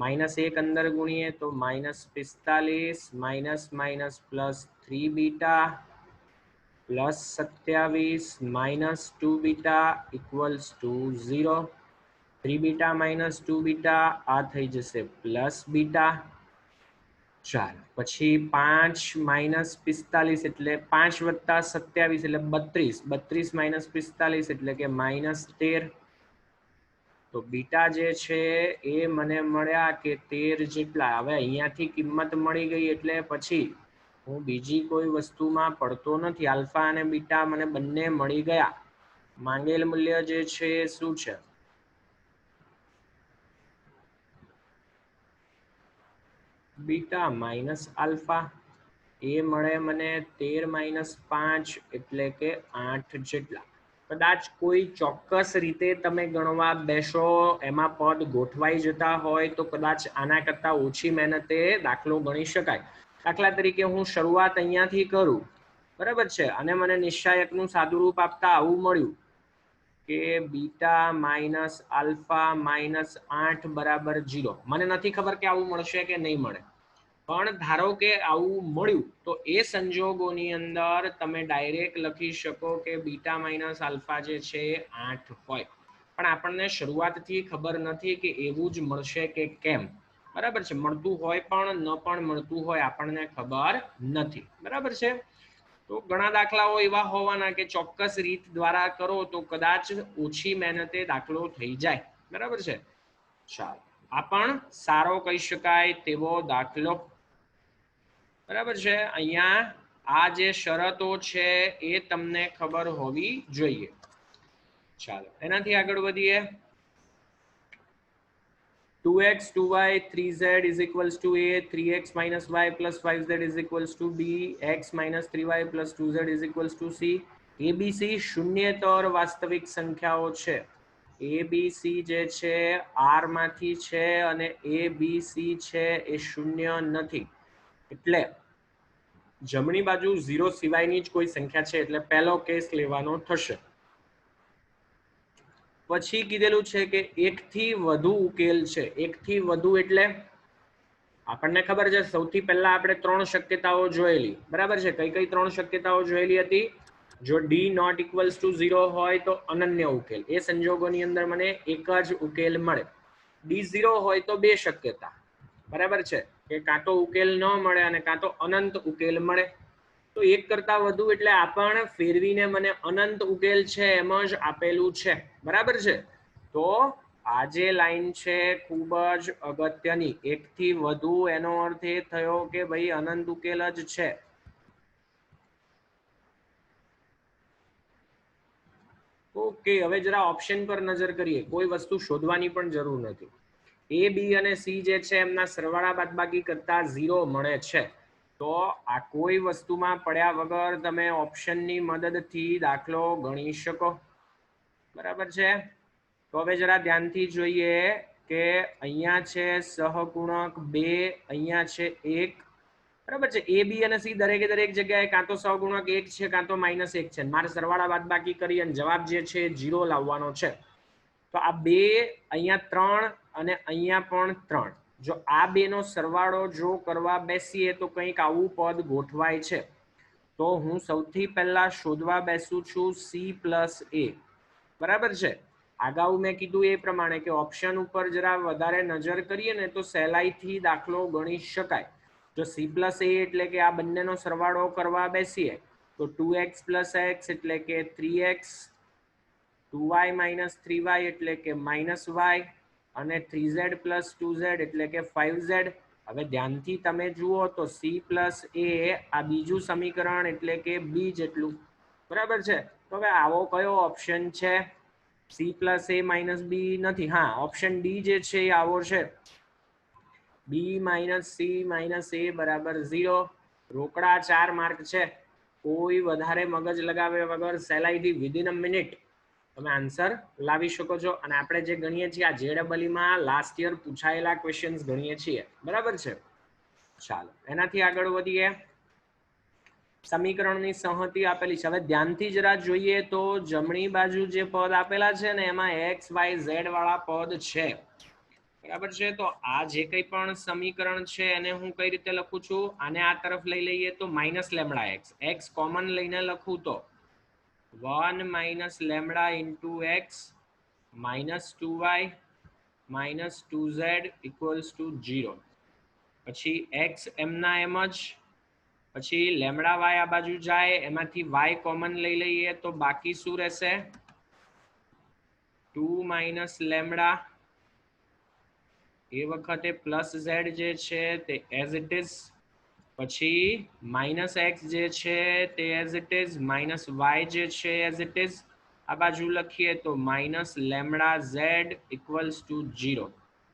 -1 અંદર ગુણીએ તો -45 minus minus plus 3 beta plus 27 minus 2 beta equals to 0. 3 beta minus 2 beta આ થઈ જશે પ્લસ બીટા. ચાલો પછી 5 માઇનસ 45 એટલે 5 વત્તા 27 એટલે 32. 32 માઇનસ 45 એટલે કે -13. તો બીટા જે છે એ મને મળ્યા કે 13 જેટલા. હવે અહીંયાથી કિંમત મળી ગઈ એટલે પછી હું બીજી કોઈ વસ્તુમાં પડતો નથી. આલ્ફા અને બીટા મને બંને મળી ગયા. માંગેલ મૂલ્ય જે છે એ શું છે? Beta minus alpha. એ મળે મને 13 માઇનસ 5 એટલે કે 8 જેટલા. કદાચ કોઈ ચોક્કસ રીતે તમે ગણવા બેસો એમાં પદ ગોઠવાઈ જતા હોય તો કદાચ આના કરતા ઓછી મહેનતે દાખલો ગણી શકાય. દાખલા તરીકે હું શરૂઆત અહીંયાથી કરું બરાબર છે અને મને નિશ્ચાયકનું સાદુરૂપ આપતા આવું મળ્યું કે બીટા માઇનસ આલ્ફા માઇનસ 8 બરાબર 0. મને નથી ખબર કે આવું મળશે કે નહીં મળે, પણ ધારો કે આવું મળ્યું તો એ સંજોગોની અંદર તમે ડાયરેક્ટ લખી શકો કે બીટા માઇનસ આલ્ફા જે છે 8 હોય. પણ આપણને શરૂઆતથી ખબર નથી કે એવું જ મળશે કે કેમ. બરાબર છે. મળતું હોય પણ ન પણ મળતું હોય આપણને ખબર નથી. બરાબર છે. તો ઘણા દાખલાઓ એવા હોવાના કે ચોક્કસ રીત દ્વારા કરો તો કદાચ ઓછી મહેનતે દાખલો થઈ જાય. બરાબર છે. ચાલો આ પણ સારો કહી શકાય તેવો દાખલો. બરાબર છે. અહીંયા આ જે શરતો છે એ તમને ખબર હોવી જોઈએ. ચાલો એનાથી આગળ વધીએ. 2x 2y 3z is equals to a, 3x minus y plus 5z is equals to b, x minus 3y plus 2z is equals to c. abc શૂન્યેતર વાસ્તવિક સંખ્યાઓ છે. abc જે છે r માંથી છે અને abc છે એ શૂન્ય નથી. એટલે જમણી બાજુ 0 સિવાયની જ કોઈ સંખ્યા છે એટલે પહેલો કેસ લેવાનો થશે. પછી કીધેલું છે કે એકથી વધુ ઉકેલ છે. એકથી વધુ એટલે આપણને ખબર છે સૌથી પહેલા આપણે 3 શક્યતાઓ જોયેલી. બરાબર છે. કઈ કઈ 3 શક્યતાઓ જોયેલી હતી? જો d નોટ ઇક્વલ્સ ટુ 0 હોય તો અનન્ય ઉકેલ, એ સંજોગોની અંદર મને એક જ ઉકેલ મળે. d 0 હોય તો બે શક્યતા, બરાબર છે, કે કાં તો ઉકેલ ન મળે અને કાં તો અનંત ઉકેલ મળે. તો એક કરતા વધુ એટલે આ પણ ફેરવીને મને અનંત ઉકેલ છે એમ જ આપેલું છે, બરાબર છે. તો આ જે લાઈન છે ખૂબ જ અગત્યની, એક થી વધુ એનો અર્થ એ થયો કે ભાઈ અનંત ઉકેલ જ છે. ઓકે, હવે જરા ઓપ્શન પર નજર કરીએ, કોઈ વસ્તુ શોધવાની પણ જરૂર નથી. એ બી અને સી જે છે એમના સરવાળા બાદબાકી કરતા 0 મળે છે. તો આ કોઈ વસ્તુમાં પડ્યા વગર તમે ઓપ્શનની મદદથી દાખલો ગણી શકો, બરાબર છે. તો હવે જરા ધ્યાનથી જોઈએ કે અહીંયા છે સહગુણક 2, અહીંયા છે 1, બરાબર છે. એ બી અને સી દરેકે દરેક જગ્યાએ કાં તો સહગુણક 1 છે કાં તો -1 છે. મારે સરવાળા બાદબાકી કરી અને જવાબ જે છે 0 લાવવાનો છે. તો આ 2, અહીંયા 3 અને અહીંયા પણ 3, જો આ બેનો સરવાળો જો કરવા બેસીએ તો કંઈક આવું પદ ગોઠવાય છે. તો હું સૌથી પહેલા શોધવા બેસું છું C+A, બરાબર છે. અગાઉ મેં કીધું એ પ્રમાણે કે ઓપ્શન ઉપર જરા વધારે નજર કરીએ ને તો સહેલાઈથી દાખલો ગણી શકાય. જો C+A એટલે કે આ બંનેનો સરવાળો કરવા બેસીએ તો 2x + x એટલે કે 3x, 2y - 3y એટલે કે -y, અને 3z + 2z એટલે કે 5z. હવે ધ્યાનથી તમે જુઓ તો C+A આ બીજું સમીકરણ એટલે કે b જેટલું, બરાબર છે. તો હવે આવો કયો ઓપ્શન છે? C+A - b નથી, હા ઓપ્શન ડી જે છે એ આવો છે, b - c - a બરાબર 0. રોકડા 4 માર્ક છે. કોઈ વધારે મગજ લગાવ્યા વગર સહેલાઈથી વિધિન અ મિનિટ તમે આન્સર લાવી શકો છો. અને આપણે જે ગણીએ છીએ આ JEE માં લાસ્ટ યર પૂછાયેલા ક્વેશ્ચન્સ ગણીએ છીએ, બરાબર છે. ચાલો એનાથી આગળ વધીએ. સમીકરણની સંહતિ આપેલી છે. હવે ધ્યાનથી જરા જોઈએ તો જમણી બાજુ જે પદ આપેલા છે ને એમાં x y z વાળા પદ છે, બરાબર છે. તો આ જે કંઈ પણ સમીકરણ છે એને હું કઈ રીતે લખું છું? આને આ તરફ લઈ લઈએ તો -λx, x કોમન લઈને લખું તો 1 - λ × x -2y -2z = 0. પછી x એમના એમ જ, પછી λy આ બાજુ જાય એમાંથી y કોમન લઈ લઈએ તો બાકી શું રહેશે? 2 - λ, એ વખતે +z જે છે તે એઝ ઇટ ઇઝ, પછી -x જે છે તે એઝ ઇટ ઇઝ, -y જે છે એઝ ઇટ ઇઝ, આ બાજુ લખીએ તો -λz = 0,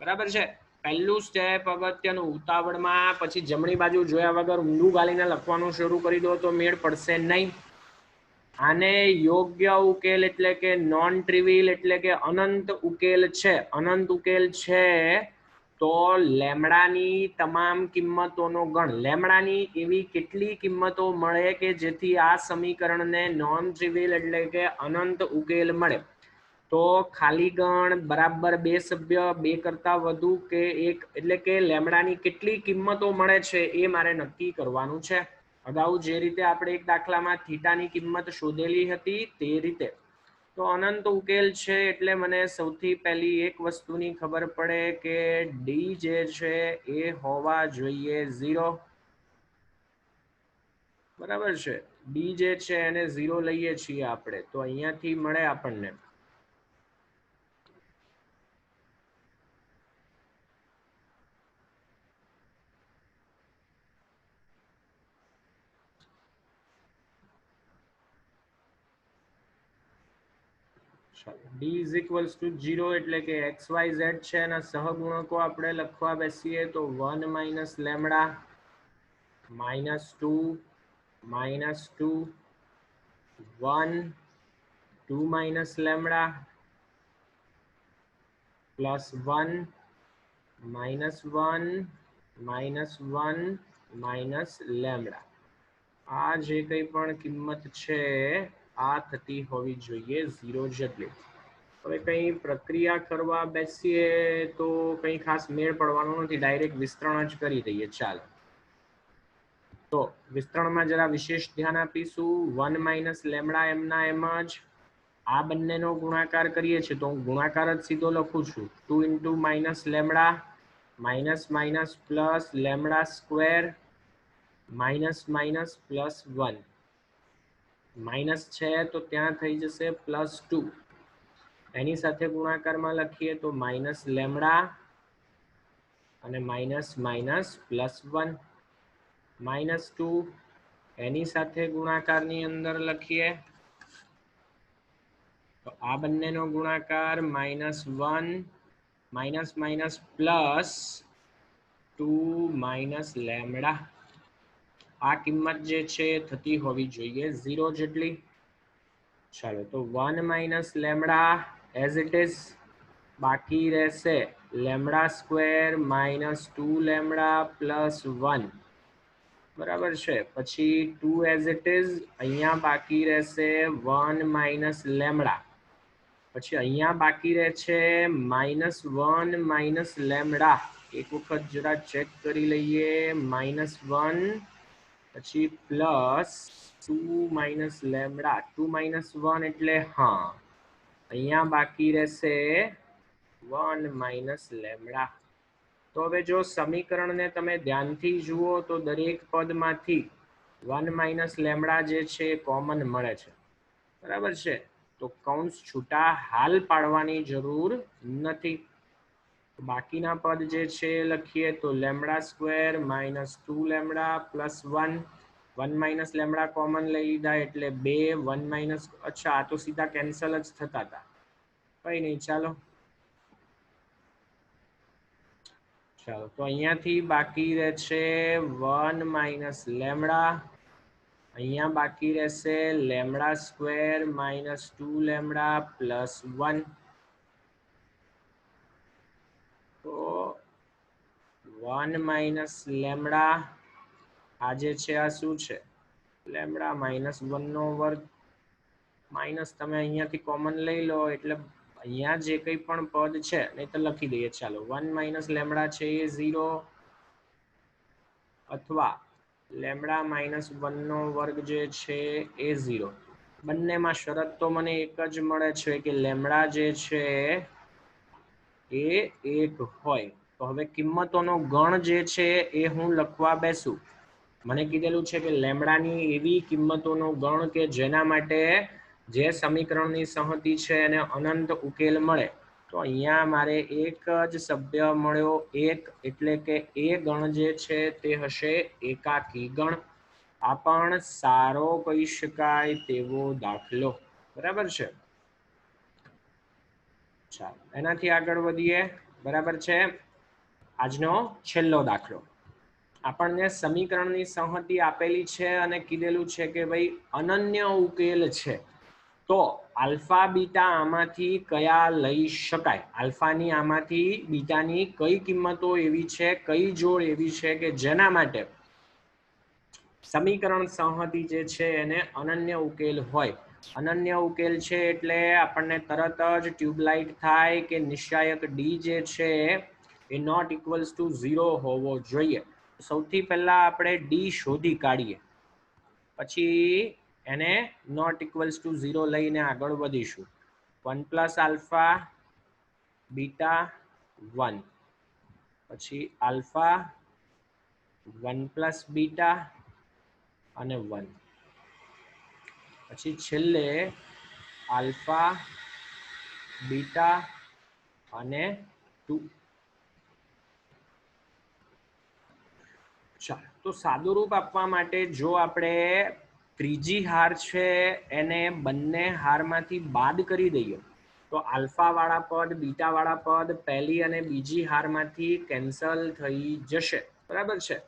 બરાબર છે. પહેલું સ્ટેપ અગત્યનું, ઉતાવળમાં પછી જમણી બાજુ જોયા વગર ઊંધું ગાલીને લખવાનું શરૂ કરી દો તો મેળ પડશે નહીં. આને યોગ્ય ઉકેલ એટલે કે નોન ટ્રિવિયલ એટલે કે અનંત ઉકેલ છે. અનંત ઉકેલ છે તો લેમડાની તમામ કિંમતોનો ગણ, લેમડાની એવી કેટલી કિંમતો મળે કે જેથી આ સમીકરણને નોન ટ્રિવિયલ એટલે કે અનંત ઉકેલ મળે. તો ખાલી ગણ બરાબર 2 સભ્ય, 2 કરતા વધુ કે 1 એટલે કે લેમડાની કેટલી કિંમતો મળે છે એ મારે નક્કી કરવાનું છે. અગાઉ જે રીતે આપણે એક દાખલામાં થીટાની કિંમત શોધેલી હતી તે રીતે. તો અનંત ઉકેલ છે એટલે મને સૌથી પહેલી એક વસ્તુની ખબર પડે કે ડી જે છે એ હોવા જોઈએ 0, બરાબર છે. ડી જે છે એને 0 લઈએ છીએ આપણે, તો અહીંયાથી મળે આપણને d = 0 એટલે કે xyz છે એના સહગુણકો આપણે લખવા બેસીએ તો 1 - λ -2 -2 1 2 - λ +1 -1 -1 -λ. આ જે કંઈ પણ કિંમત છે આ થતી હોવી જોઈએ 0 જેટલી. હવે કંઈ પ્રક્રિયા કરવા બેસીએ તો કંઈ ખાસ મેળ પડવાનો નથી, ડાયરેક્ટ વિસ્તરણ જ કરી દઈએ. ચાલો, તો વિસ્તરણમાં જરા વિશેષ ધ્યાન આપીશું. 1 માઇનસ લેમડા એમના એમ જ આ બંનેનો ગુણાકાર કરીએ છીએ તો હું ગુણાકાર જ સીધો લખું છું. 2 into minus lambda minus minus plus lambda square minus minus plus 1 minus છે તો ત્યાં થઈ જશે +2. એની સાથે ગુણાકારમાં લખીએ તો માઇનસ લેમડા અને માઇનસ માઇનસ +1 -2. એની સાથે ગુણાકારની અંદર લખીએ તો આ બંનેનો ગુણાકાર -1 માઇનસ માઇનસ +2 માઇનસ લેમડા. આ કિંમત જે છે થતી હોવી જોઈએ 0 જેટલી. ચાલો તો 1 minus lambda as it is. બાકી રહેશે લેમડા સ્ક્વેર -2 લેમડા +1 બરાબર છે. પછી 2 એઝ ઇટ ઇઝ. અહીંયા બાકી રહેશે 1 માઇનસ લેમડા. પછી અહીંયા બાકી રહે છે -1 માઇનસ લેમડા. એક વખત જરા ચેક કરી લઈએ. -1 પછી +2 માઇનસ લેમડા. 2 માઇનસ 1 એટલે હા અહીંયા બાકી રહેશે 1 માઇનસ લેમડા. તો હવે જો સમીકરણને તમે ધ્યાનથી જુઓ તો દરેક પદમાંથી 1 માઇનસ લેમડા જે છે કોમન મળે છે. બરાબર છે. તો કૌંસ છૂટા હાલ પાડવાની જરૂર નથી. બાકીના પદ જે છે લખીએ તો lambda square -2 lambda +1 1 minus lambda common લઈ લીધા એટલે 2 1 માઇનસ. અચ્છા આ તો સીધા કેન્સલ જ થતા હતા. કઈ નહીં ચાલો તો અહીંયાથી બાકી રહે છે 1 માઇનસ લેમડા. અહીંયા બાકી રહેશે લેમડા સ્ક્વેર -2 લેમડા +1. તો 1 માઇનસ લેમડા આ જે છે આ શું છે લેમડા -1/2 માઇનસ તમે અહીંયાથી કોમન લઈ લો એટલે અહીંયા જે કંઈ પણ પદ છે નહીં તો લખી દઈએ. ચાલો 1 માઇનસ લેમડા છે એ 0 અથવા લેમડા -1/2 જે છે એ 0. બંનેમાં શરત તો મને એક જ મળે છે કે લેમડા જે છે એ 1 હોય. તો હવે કિંમતોનો ગણ જે છે એ હું લખવા બેસું. મને કીધેલું છે કે લેમડાની એવી કિંમતોનો ગણ કે જેના માટે જે સમીકરણની સંહતિ છે એને અનંત ઉકેલ મળે. તો અહીંયા મારે એક જ સભ્ય મળ્યો 1 એટલે કે એ ગણ જે છે તે હશે એકાકી ગણ. આ પણ સારો કહી શકાય તેવો દાખલો. બરાબર છે. ચાલો એનાથી આગળ વધીએ. બરાબર છે. આજનો છેલ્લો દાખલો. આપણને સમીકરણની સંહતિ આપેલી છે અને કીધેલું છે કે ભાઈ અનન્ય ઉકેલ છે તો આલ્ફા બીટા આમાંથી કયા લઈ શકાય. આલ્ફાની આમાંથી બીટાની કઈ કિંમતો એવી છે, કઈ જોડ એવી છે કે જેના માટે સમીકરણ સંહતિ જે છે એને અનન્ય ઉકેલ હોય. અનન્ય ઉકેલ છે એટલે આપણને તરત જ ટ્યુબલાઇટ થાય કે નિશ્ચાયક ડી જે છે એ ≠0 હોવો જોઈએ. સૌથી પહેલા આપણે ડી શોધી કાઢીએ પછી એને ≠0 લઈને આગળ વધીશું. 1 + આલ્ફા બીટા 1 પછી આલ્ફા 1 + બીટા અને 1 પછી છેલ્લે આલ્ફા બીટા અને 2. ચાલો તો સાદું રૂપ આપવા માટે જો આપણે ત્રીજી હાર છે એને બંને હારમાંથી બાદ કરી દઈએ તો આલ્ફા વાળા પદ બીટા વાળા પદ પહેલી અને બીજી હારમાંથી કેન્સલ થઈ જશે. બરાબર છે.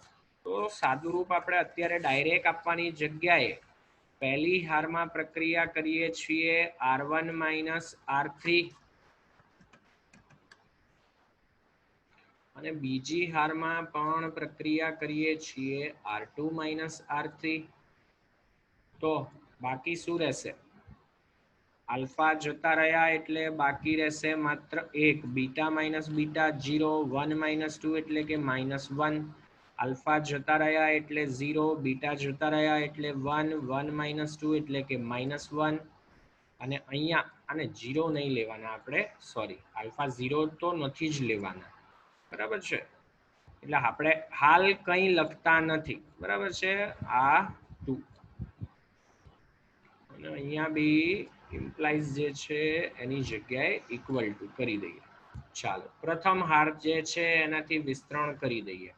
તો સાદું રૂપ આપણે અત્યારે ડાયરેક્ટ આપવાની જગ્યાએ પહેલી હારમાં પ્રક્રિયા કરીએ છીએ R1 - R3 અને બીજી હારમાં પણ પ્રક્રિયા કરીએ છીએ R2 - R3. તો બાકી શું રહેશે? આલ્ફા જતા રહ્યા એટલે બાકી રહેશે માત્ર 1. બીટા - બીટા 0 1 - 2 એટલે કે -1 अल्फा जता रह्या एटले 0, बीटा जता रह्या एटले 1, 1 - 2 एटले के -1 અને અહીંયા આને 0 નહીં લેવાના આપણે, સોરી આલ્ફા 0 તો નથી જ લેવાના, બરાબર છે, એટલે આપણે હાલ કંઈ લખતા નથી, બરાબર છે, આ 2 અને અહીંયા બી ઇમ્પ્લાઇઝ જે છે એની જગ્યાએ ઇક્વલ ટુ કરી દઈએ. ચાલો પ્રથમ હાર જે છે એનાથી વિસ્તરણ કરી દઈએ.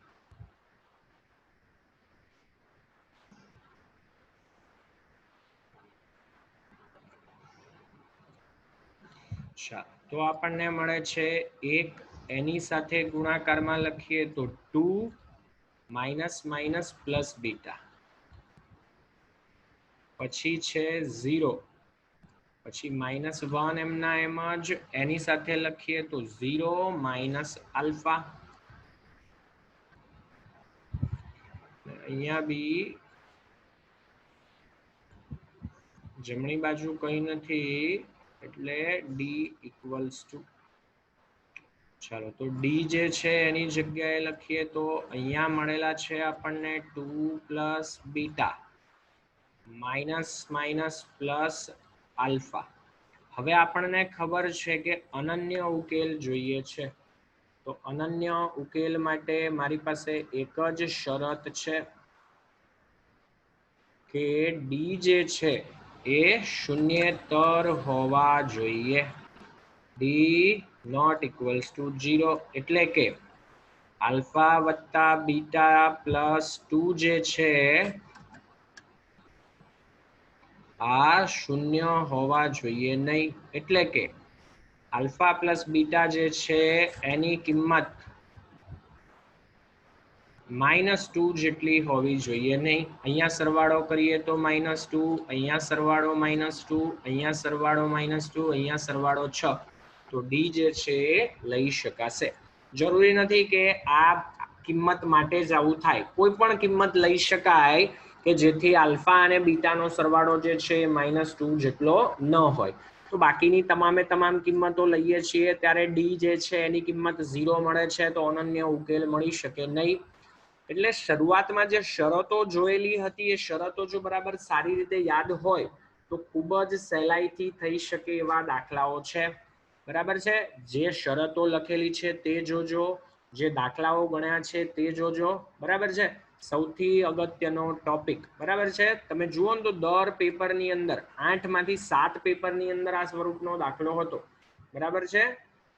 તો આપણને મળે છે 1, એની સાથે ગુણાકારમાં લખીએ તો 2 માઇનસ પ્લસ બીટા, પછી છે 0, પછી -1 એમના એમ જ, એની સાથે લખીએ તો 0 માઇનસ આલ્ફા, અહીંયા બી જમણી બાજુ કંઈ નથી એટલે ડી ઇક્વલ્સ ટુ, ચાલો તો ડી જે છે એની જગ્યાએ લખીએ તો અહીંયા મળેલા છે આપણને 2 plus beta minus plus alpha. હવે આપણને ખબર છે કે અનન્ય ઉકેલ જોઈએ છે, તો અનન્ય ઉકેલ માટે મારી પાસે એક જ શરત છે કે ડી જે છે એ શૂન્યેતર હોવા જોઈએ, ડી નોટ ઇક્વલ્સ ટુ 0, એટલે કે આલ્ફા વત્તા બીટા પ્લસ 2 જે છે આ શૂન્ય હોવા જોઈએ નહીં, એટલે કે આલ્ફા પ્લસ બીટા જે છે એની કિંમત -2 જેટલી હોવી જોઈએ નહીં. અહીંયા સરવાળો કરીએ તો -2, અહીંયા સરવાળો -2, અહીંયા સરવાળો -2, અહીંયા સરવાળો 6, તો ડી જે છે એ લઈ શકાશે. જરૂરી નથી કે આ કિંમત માટે જ આવું થાય, કોઈ પણ કિંમત લઈ શકાય કે જેથી આલ્ફા અને બીટાનો સરવાળો જે છે એ -2 જેટલો ન હોય. તો બાકીની તમામે તમામ કિંમતો લઈએ છીએ ત્યારે ડી જે છે એની કિંમત 0 મળે છે, તો અનન્ય ઉકેલ મળી શકે નહીં. એટલે શરૂઆતમાં જે શરતો જોયેલી હતી એ શરતો જો બરાબર સારી રીતે યાદ હોય તો ખૂબ જ સહેલાઈથી થઈ શકે એવા દાખલાઓ છે, બરાબર છે. જે શરતો લખેલી છે તે જોજો, જે દાખલાઓ ગણ્યા છે તે જોજો, બરાબર છે. સૌથી અગત્યનો ટોપિક, બરાબર છે, તમે જુઓ ને તો દર પેપરની અંદર 8 માંથી 7 પેપરની અંદર આ સ્વરૂપનો દાખલો હતો, બરાબર છે.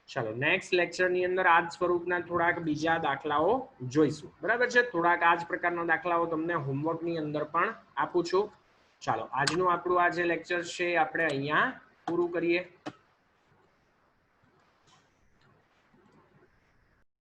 ચાલો નેક્સ્ટ લેક્ચરની અંદર આ જ સ્વરૂપના થોડાક બીજા દાખલાઓ જોઈશું, બરાબર છે. થોડાક આ જ પ્રકારના દાખલાઓ તમને હોમવર્કની અંદર પણ આપું છું. ચાલો આજનું આપણું આ જે લેક્ચર છે આપણે અહીંયા પૂરું કરીએ.